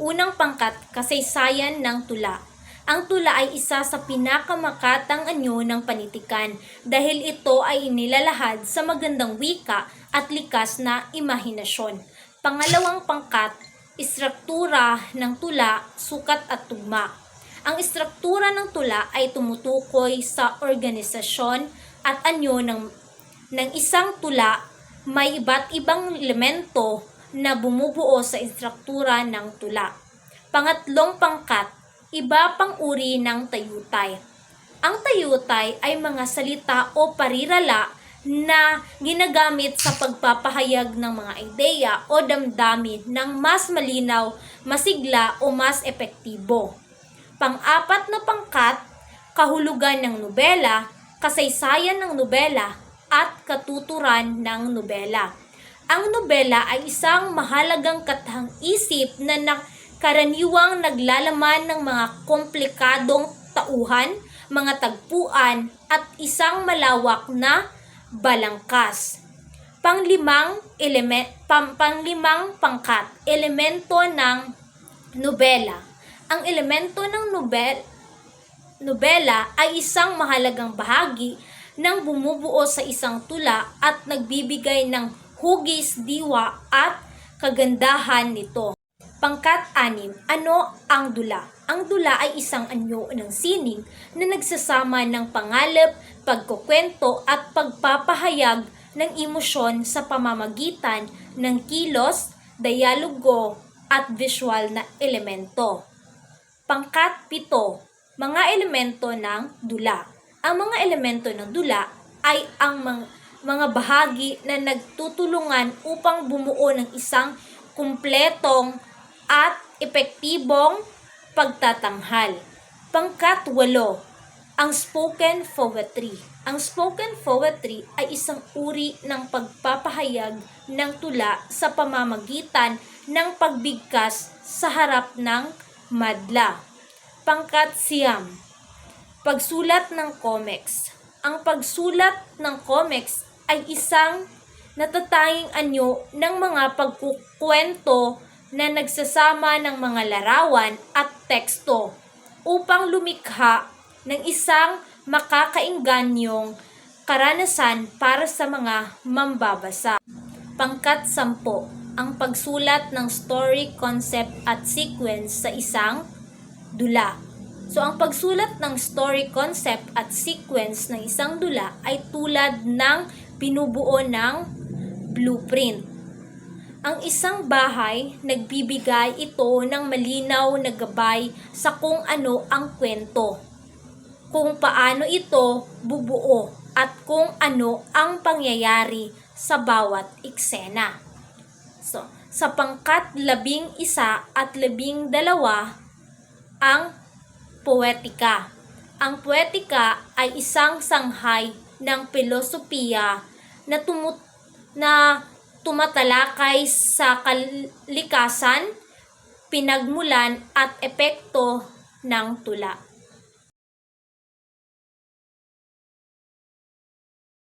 Unang pangkat, kasaysayan ng tula. Ang tula ay isa sa pinakamakatang anyo ng panitikan dahil ito ay inilalahad sa magandang wika at likas na imahinasyon. Pangalawang pangkat, istruktura ng tula, sukat at tugma. Ang istruktura ng tula ay tumutukoy sa organisasyon at anyo ng isang tula. May iba't ibang elemento na bumubuo sa istruktura ng tula. Pangatlong pangkat, iba pang uri ng tayutay. Ang tayutay ay mga salita o parirala na ginagamit sa pagpapahayag ng mga ideya o damdamin ng mas malinaw, masigla o mas epektibo. Pang-apat na pangkat, kahulugan ng nobela, kasaysayan ng nobela, at katuturan ng nobela. Ang nobela ay isang mahalagang katang-isip na karaniwang naglalaman ng mga komplikadong tauhan, mga tagpuan, at isang malawak na balangkas. Panglimang pangkat, elemento ng nobela. Ang elemento ng nobela ay isang mahalagang bahagi ng bumubuo sa isang tula at nagbibigay ng hugis, diwa at kagandahan nito. Pangkat-anim, ano ang dula? Ang dula ay isang anyo ng sining na nagsasama ng pangalip, pagkukwento at pagpapahayag ng emosyon sa pamamagitan ng kilos, dialogo at visual na elemento. Pangkat-pito, mga elemento ng dula. Ang mga elemento ng dula ay ang mga bahagi na nagtutulungan upang bumuo ng isang kumpletong at epektibong pagtatanghal. Pangkat-8, ang spoken poetry. Ang spoken poetry ay isang uri ng pagpapahayag ng tula sa pamamagitan ng pagbigkas sa harap ng madla. Pangkat-9, pagsulat ng comics. Ang pagsulat ng comics ay isang natatanging anyo ng mga pagkukwento na nagsasama ng mga larawan at teksto upang lumikha ng isang makakaingganyong karanasan para sa mga mambabasa. Pangkat-10, ang pagsulat ng story, concept at sequence sa isang dula. So, ang pagsulat ng story, concept at sequence ng isang dula ay tulad ng binubuo ng blueprint. Ang isang bahay, nagbibigay ito ng malinaw na gabay sa kung ano ang kwento, kung paano ito bubuo, at kung ano ang pangyayari sa bawat eksena. So, sa pangkat-11 at 12, ang poetika. Ang poetika ay isang sanghay ng filosofiya na tumatalakay sa kalikasan, pinagmulan at epekto ng tula.